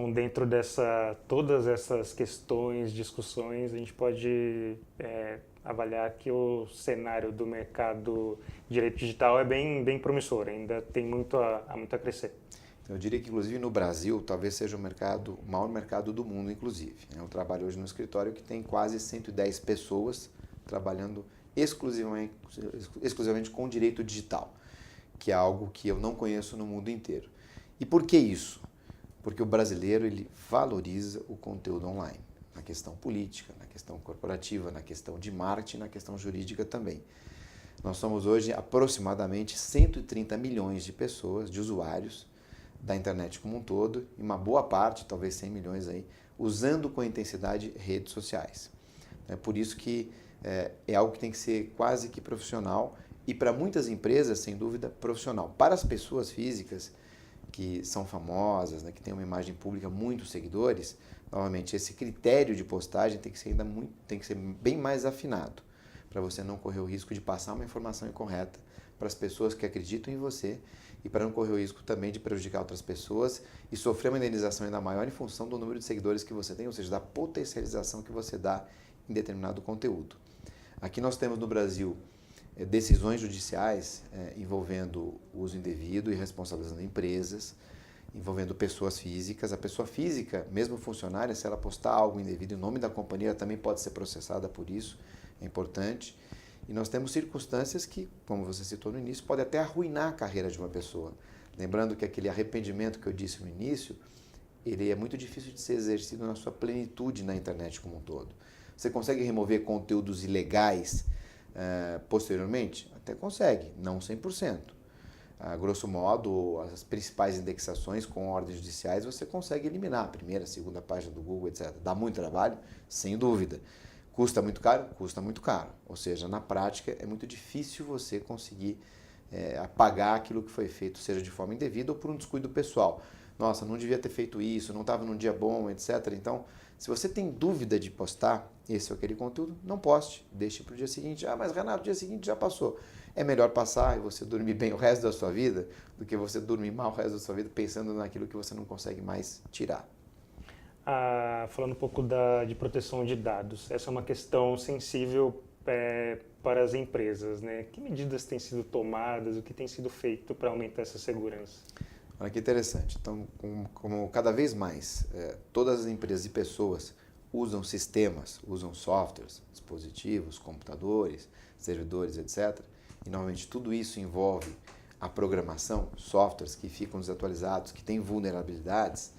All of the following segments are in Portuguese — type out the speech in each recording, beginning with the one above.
Então, dentro todas essas questões, discussões, a gente pode avaliar que o cenário do mercado de direito digital é bem promissor, ainda tem muito a crescer. Então, eu diria que, inclusive, no Brasil, talvez seja o maior mercado do mundo, inclusive. Eu trabalho hoje no escritório que tem quase 110 pessoas trabalhando exclusivamente com direito digital, que é algo que eu não conheço no mundo inteiro. E por que isso? Porque o brasileiro ele valoriza o conteúdo online, na questão política, na questão corporativa, na questão de marketing, na questão jurídica também. Nós somos hoje aproximadamente 130 milhões de pessoas, de usuários da internet como um todo, e uma boa parte, talvez 100 milhões aí, usando com intensidade redes sociais. É por isso que é algo que tem que ser quase que profissional e para muitas empresas, sem dúvida, profissional. Para as pessoas físicas que são famosas, né, que têm uma imagem pública, muitos seguidores, novamente, esse critério de postagem tem que ser bem mais afinado, para você não correr o risco de passar uma informação incorreta para as pessoas que acreditam em você e para não correr o risco também de prejudicar outras pessoas e sofrer uma indenização ainda maior em função do número de seguidores que você tem, ou seja, da potencialização que você dá em determinado conteúdo. Aqui nós temos no Brasil decisões judiciais envolvendo uso indevido e responsabilizando empresas, envolvendo pessoas físicas. A pessoa física, mesmo funcionária, se ela postar algo indevido em nome da companhia, ela também pode ser processada por isso, é importante. E nós temos circunstâncias que, como você citou no início, podem até arruinar a carreira de uma pessoa. Lembrando que aquele arrependimento que eu disse no início, ele é muito difícil de ser exercido na sua plenitude na internet como um todo. Você consegue remover conteúdos ilegais posteriormente? Até consegue, não 100%. Grosso modo, as principais indexações com ordens judiciais você consegue eliminar, a primeira, a segunda página do Google, etc. Dá muito trabalho? Sem dúvida. Custa muito caro? Custa muito caro. Ou seja, na prática é muito difícil você conseguir apagar aquilo que foi feito, seja de forma indevida ou por um descuido pessoal. Nossa, não devia ter feito isso, não estava num dia bom, etc. Então, se você tem dúvida de postar esse ou aquele conteúdo, não poste, deixe para o dia seguinte. Ah, mas Renato, o dia seguinte já passou. É melhor passar e você dormir bem o resto da sua vida do que você dormir mal o resto da sua vida pensando naquilo que você não consegue mais tirar. Falando um pouco de proteção de dados, essa é uma questão sensível para as empresas, né? Que medidas têm sido tomadas, o que tem sido feito para aumentar essa segurança? Olha que interessante. Então, como cada vez mais todas as empresas e pessoas usam sistemas, usam softwares, dispositivos, computadores, servidores, etc. E normalmente tudo isso envolve a programação, softwares que ficam desatualizados, que têm vulnerabilidades,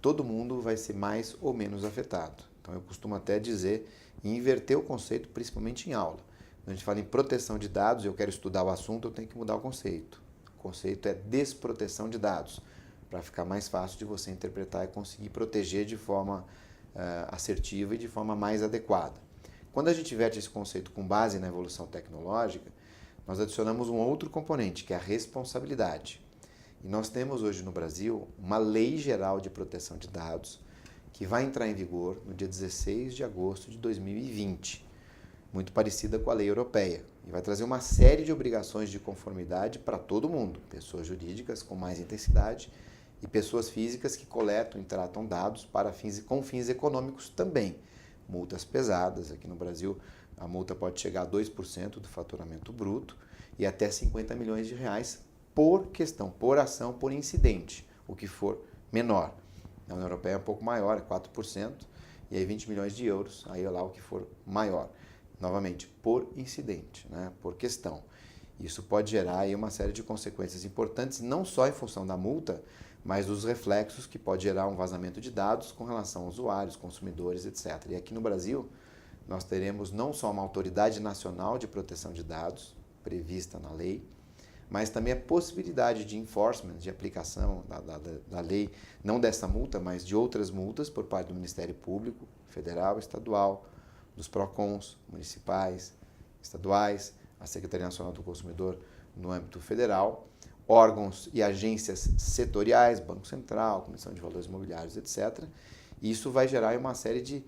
todo mundo vai ser mais ou menos afetado. Então eu costumo até dizer e inverter o conceito, principalmente em aula. Quando a gente fala em proteção de dados, eu quero estudar o assunto, eu tenho que mudar o conceito. O conceito é desproteção de dados, para ficar mais fácil de você interpretar e conseguir proteger de forma assertiva e de forma mais adequada. Quando a gente inverte esse conceito com base na evolução tecnológica, nós adicionamos um outro componente, que é a responsabilidade. E nós temos hoje no Brasil uma Lei Geral de Proteção de Dados que vai entrar em vigor no dia 16 de agosto de 2020, muito parecida com a lei europeia, e vai trazer uma série de obrigações de conformidade para todo mundo, pessoas jurídicas com mais intensidade e pessoas físicas que coletam e tratam dados com fins econômicos também. Multas pesadas, aqui no Brasil a multa pode chegar a 2% do faturamento bruto e até 50 milhões de reais por questão, por ação, por incidente, o que for menor. Na União Europeia é um pouco maior, é 4%, e aí 20 milhões de euros, aí é lá o que for maior. Novamente, por incidente, né, por questão. Isso pode gerar aí uma série de consequências importantes, não só em função da multa, mas dos reflexos que pode gerar um vazamento de dados com relação a usuários, consumidores, etc. E aqui no Brasil, nós teremos não só uma autoridade nacional de proteção de dados, prevista na lei, mas também a possibilidade de enforcement, de aplicação da lei, não dessa multa, mas de outras multas por parte do Ministério Público, federal, estadual, dos PROCONs, municipais, estaduais, a Secretaria Nacional do Consumidor no âmbito federal, órgãos e agências setoriais, Banco Central, Comissão de Valores Imobiliários, etc. E isso vai gerar uma série de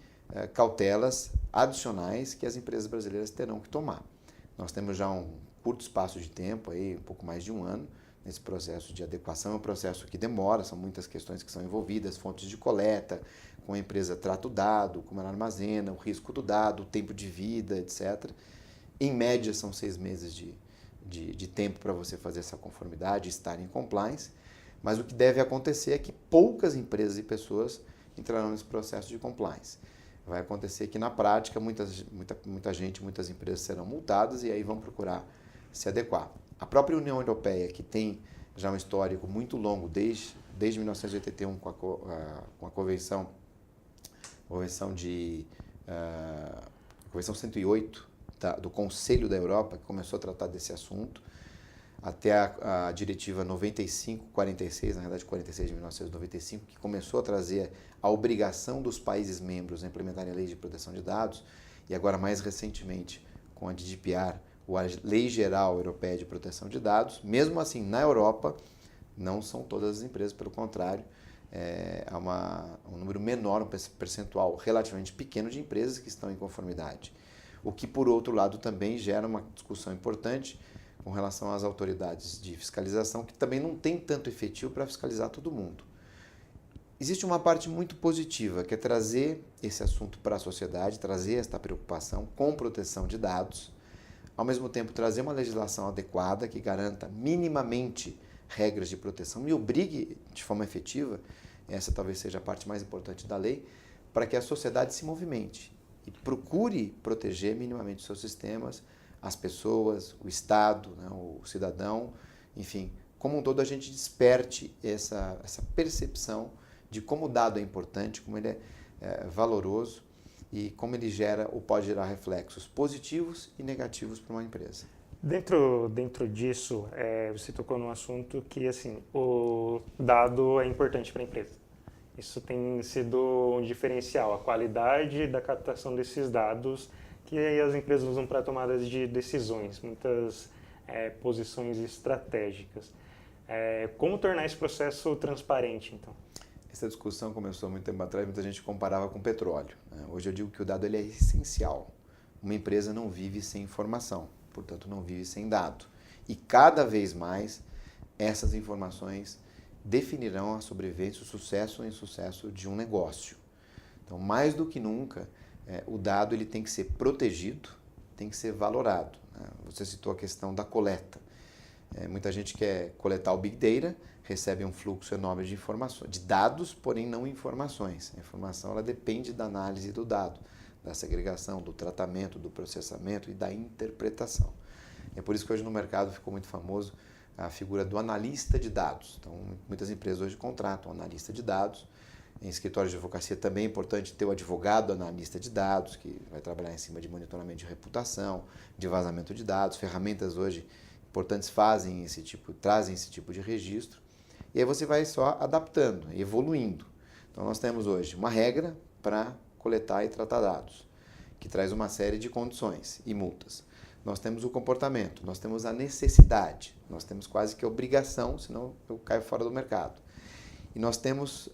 cautelas adicionais que as empresas brasileiras terão que tomar. Nós temos já um curto espaço de tempo, aí, um pouco mais de um ano, nesse processo de adequação. É um processo que demora, são muitas questões que são envolvidas, fontes de coleta, como a empresa trata o dado, como ela armazena, o risco do dado, o tempo de vida, etc. Em média, são 6 meses de tempo para você fazer essa conformidade, estar em compliance, mas o que deve acontecer é que poucas empresas e pessoas entrarão nesse processo de compliance. Vai acontecer que, na prática, muita gente, muitas empresas serão multadas e aí vão procurar se adequar. A própria União Europeia, que tem já um histórico muito longo, desde 1981, com a Convenção 108 do Conselho da Europa, que começou a tratar desse assunto, até a Diretiva 95/46, na verdade 46 de 1995, que começou a trazer a obrigação dos países membros a implementarem a Lei de Proteção de Dados, e agora mais recentemente com a GDPR, a Lei Geral Europeia de Proteção de Dados. Mesmo assim, na Europa, não são todas as empresas, pelo contrário, há um número menor, um percentual relativamente pequeno de empresas que estão em conformidade. O que, por outro lado, também gera uma discussão importante com relação às autoridades de fiscalização, que também não tem tanto efetivo para fiscalizar todo mundo. Existe uma parte muito positiva, que é trazer esse assunto para a sociedade, trazer esta preocupação com proteção de dados, ao mesmo tempo trazer uma legislação adequada que garanta minimamente regras de proteção e obrigue de forma efetiva, essa talvez seja a parte mais importante da lei, para que a sociedade se movimente e procure proteger minimamente os seus sistemas, as pessoas, o Estado, né, o cidadão, enfim, como um todo a gente desperte essa percepção de como o dado é importante, como ele é valoroso e como ele gera ou pode gerar reflexos positivos e negativos para uma empresa. Dentro disso, você tocou num assunto que, assim, o dado é importante para a empresa. Isso tem sido um diferencial, a qualidade da captação desses dados que aí as empresas usam para tomadas de decisões, muitas posições estratégicas. Como tornar esse processo transparente, então? Essa discussão começou há muito tempo atrás, muita gente comparava com petróleo, né? Hoje eu digo que o dado ele é essencial. Uma empresa não vive sem informação, portanto não vive sem dado. E cada vez mais essas informações definirão a sobrevivência, o sucesso ou insucesso de um negócio. Então, mais do que nunca, o dado ele tem que ser protegido, tem que ser valorado, né? Você citou a questão da coleta. Muita gente quer coletar o Big Data, recebe um fluxo enorme de informações, de dados, porém não informações. A informação ela depende da análise do dado, da segregação, do tratamento, do processamento e da interpretação. É por isso que hoje no mercado ficou muito famoso a figura do analista de dados. Então, muitas empresas hoje contratam um analista de dados. Em escritórios de advocacia também é importante ter o advogado analista de dados, que vai trabalhar em cima de monitoramento de reputação, de vazamento de dados. Ferramentas hoje importantes trazem esse tipo de registro. E aí você vai só adaptando, evoluindo. Então nós temos hoje uma regra para coletar e tratar dados, que traz uma série de condições e multas. Nós temos o comportamento, nós temos a necessidade, nós temos quase que a obrigação, senão eu caio fora do mercado. E nós temos,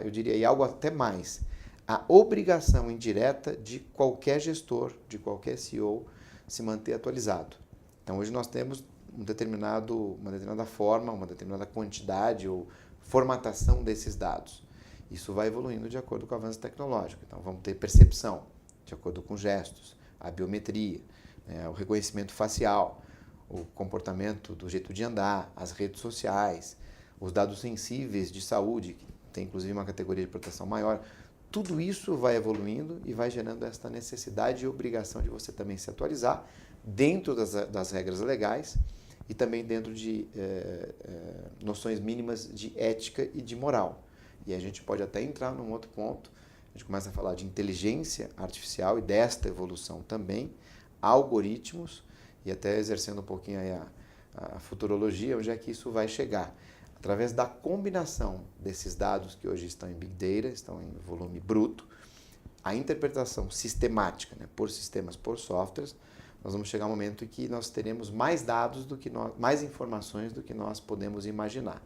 eu diria, e algo até mais, a obrigação indireta de qualquer gestor, de qualquer CEO, se manter atualizado. Então hoje nós temos uma determinada forma, uma determinada quantidade ou formatação desses dados. Isso vai evoluindo de acordo com o avanço tecnológico. Então vamos ter percepção, de acordo com gestos, a biometria, o reconhecimento facial, o comportamento do jeito de andar, as redes sociais, os dados sensíveis de saúde, que tem inclusive uma categoria de proteção maior. Tudo isso vai evoluindo e vai gerando esta necessidade e obrigação de você também se atualizar dentro das regras legais e também dentro de noções mínimas de ética e de moral. E a gente pode até entrar num outro ponto, a gente começa a falar de inteligência artificial e desta evolução também, algoritmos e até exercendo um pouquinho aí a futurologia, onde é que isso vai chegar. Através da combinação desses dados que hoje estão em Big Data, estão em volume bruto, a interpretação sistemática, né, por sistemas, por softwares, nós vamos chegar a um momento em que nós teremos mais dados do que mais informações do que nós podemos imaginar.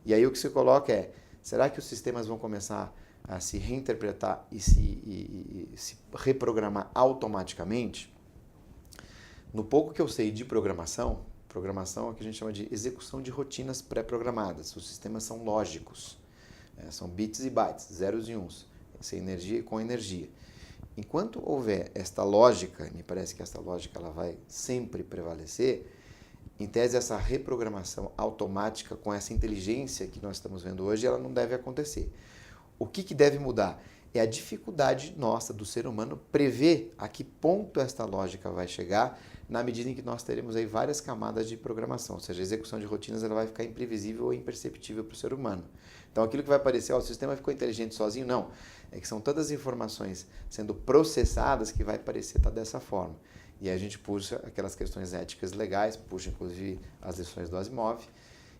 E aí o que se coloca é, será que os sistemas vão começar a se reinterpretar e se reprogramar automaticamente? No pouco que eu sei de programação, programação é o que a gente chama de execução de rotinas pré-programadas. Os sistemas são lógicos, são bits e bytes, zeros e uns, sem energia e com energia. Enquanto houver esta lógica, me parece que esta lógica ela vai sempre prevalecer, em tese essa reprogramação automática com essa inteligência que nós estamos vendo hoje, ela não deve acontecer. O que deve mudar? É a dificuldade nossa, do ser humano, prever a que ponto esta lógica vai chegar na medida em que nós teremos aí várias camadas de programação, ou seja, a execução de rotinas ela vai ficar imprevisível ou imperceptível para o ser humano. Então aquilo que vai parecer, o sistema ficou inteligente sozinho, não. É que são tantas informações sendo processadas que vai parecer estar dessa forma. E aí a gente puxa aquelas questões éticas legais, puxa inclusive as lições do Asimov,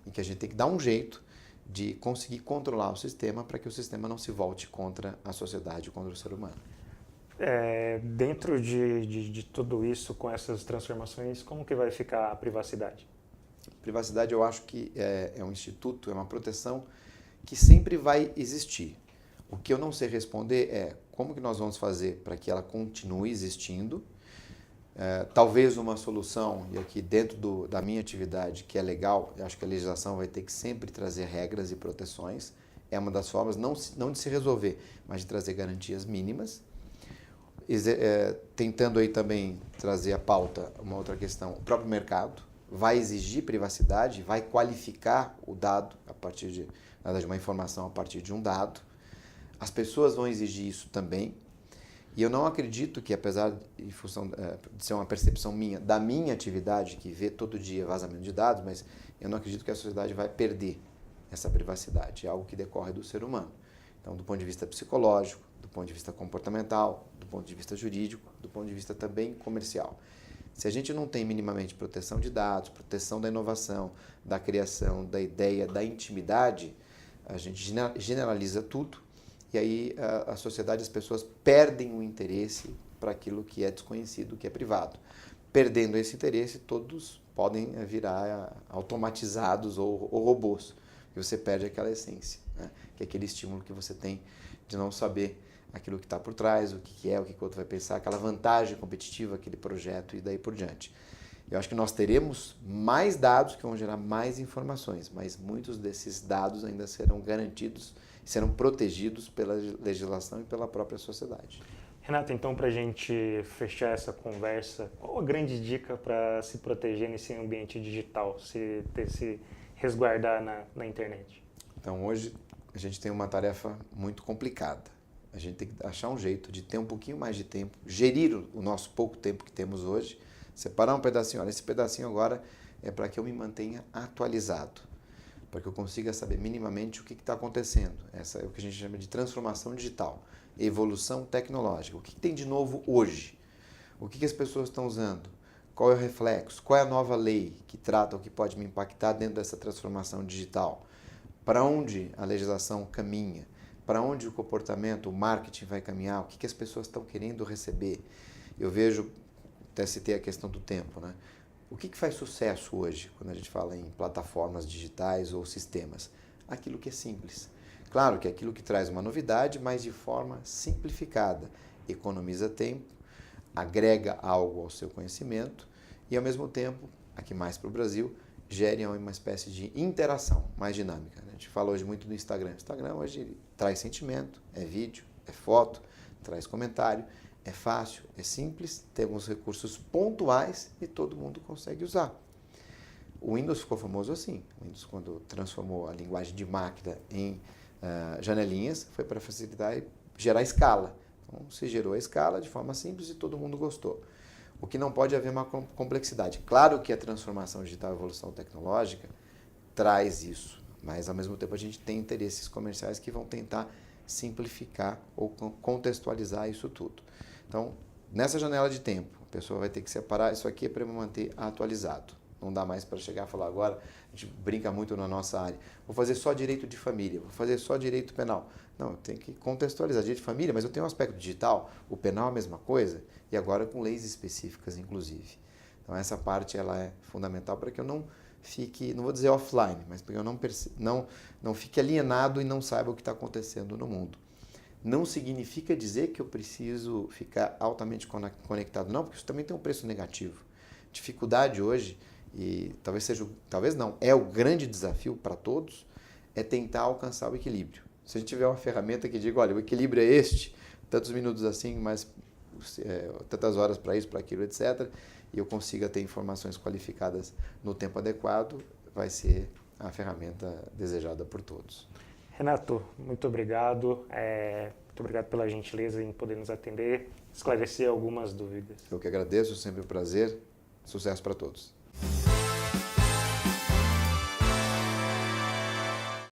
em que a gente tem que dar um jeito de conseguir controlar o sistema para que o sistema não se volte contra a sociedade, contra o ser humano. Dentro de tudo isso, com essas transformações, como que vai ficar a privacidade? Privacidade eu acho que é um instituto, é uma proteção que sempre vai existir. O que eu não sei responder é como que nós vamos fazer para que ela continue existindo. Talvez uma solução, e aqui dentro da minha atividade, que é legal, eu acho que a legislação vai ter que sempre trazer regras e proteções. É uma das formas, não de se resolver, mas de trazer garantias mínimas. Tentando aí também trazer à pauta uma outra questão, o próprio mercado vai exigir privacidade, vai qualificar o dado a partir de uma informação a partir de um dado. As pessoas vão exigir isso também. E eu não acredito que, apesar em função de ser uma percepção minha, da minha atividade, que vê todo dia vazamento de dados, mas eu não acredito que a sociedade vai perder essa privacidade. É algo que decorre do ser humano. Então, do ponto de vista psicológico, do ponto de vista comportamental, do ponto de vista jurídico, do ponto de vista também comercial. Se a gente não tem minimamente proteção de dados, proteção da inovação, da criação, da ideia, da intimidade, a gente generaliza tudo e aí a sociedade, as pessoas perdem o interesse para aquilo que é desconhecido, que é privado. Perdendo esse interesse, todos podem virar automatizados ou robôs, e você perde aquela essência, né? Que é aquele estímulo que você tem de não saber aquilo que está por trás, o que é, o que o outro vai pensar, aquela vantagem competitiva, aquele projeto e daí por diante. Eu acho que nós teremos mais dados que vão gerar mais informações, mas muitos desses dados ainda serão garantidos, serão protegidos pela legislação e pela própria sociedade. Renato, então para a gente fechar essa conversa, qual a grande dica para se proteger nesse ambiente digital, se resguardar na internet? Então hoje a gente tem uma tarefa muito complicada. A gente tem que achar um jeito de ter um pouquinho mais de tempo, gerir o nosso pouco tempo que temos hoje, separar um pedacinho. Olha, esse pedacinho agora é para que eu me mantenha atualizado, para que eu consiga saber minimamente o que está acontecendo. Essa é o que a gente chama de transformação digital, evolução tecnológica. O que tem de novo hoje? O que as pessoas estão usando? Qual é o reflexo? Qual é a nova lei que trata o que pode me impactar dentro dessa transformação digital? Para onde a legislação caminha? Para onde o comportamento, o marketing vai caminhar? O que as pessoas estão querendo receber? Eu vejo, até citei a questão do tempo, né? O que faz sucesso hoje, quando a gente fala em plataformas digitais ou sistemas? Aquilo que é simples. Claro que é aquilo que traz uma novidade, mas de forma simplificada. Economiza tempo, agrega algo ao seu conhecimento e, ao mesmo tempo, aqui mais para o Brasil, gere uma espécie de interação mais dinâmica, né? A gente fala hoje muito do Instagram. O Instagram hoje traz sentimento, é vídeo, é foto, traz comentário, é fácil, é simples, tem alguns recursos pontuais e todo mundo consegue usar. O Windows ficou famoso assim. O Windows, quando transformou a linguagem de máquina em janelinhas, foi para facilitar e gerar escala. Então, se gerou a escala de forma simples e todo mundo gostou. O que não pode haver uma complexidade. Claro que a transformação digital e a evolução tecnológica traz isso, mas ao mesmo tempo a gente tem interesses comerciais que vão tentar simplificar ou contextualizar isso tudo. Então, nessa janela de tempo, a pessoa vai ter que separar, isso aqui é para me manter atualizado. Não dá mais para chegar e falar agora, a gente brinca muito na nossa área, vou fazer só direito de família, vou fazer só direito penal. Não, eu tenho que contextualizar direito de família, mas eu tenho um aspecto digital, o penal é a mesma coisa, e agora com leis específicas, inclusive. Então essa parte ela é fundamental para que eu não fique, não vou dizer offline, mas para que eu não fique alienado e não saiba o que está acontecendo no mundo. Não significa dizer que eu preciso ficar altamente conectado, não, porque isso também tem um preço negativo. Dificuldade hoje E talvez não, é o grande desafio para todos, é tentar alcançar o equilíbrio. Se a gente tiver uma ferramenta que diga, olha, o equilíbrio é este, tantos minutos assim, mas tantas horas para isso, para aquilo, etc., e eu consiga ter informações qualificadas no tempo adequado, vai ser a ferramenta desejada por todos. Renato, muito obrigado. Muito obrigado pela gentileza em poder nos atender, esclarecer algumas dúvidas. Eu que agradeço, sempre um prazer. Sucesso para todos.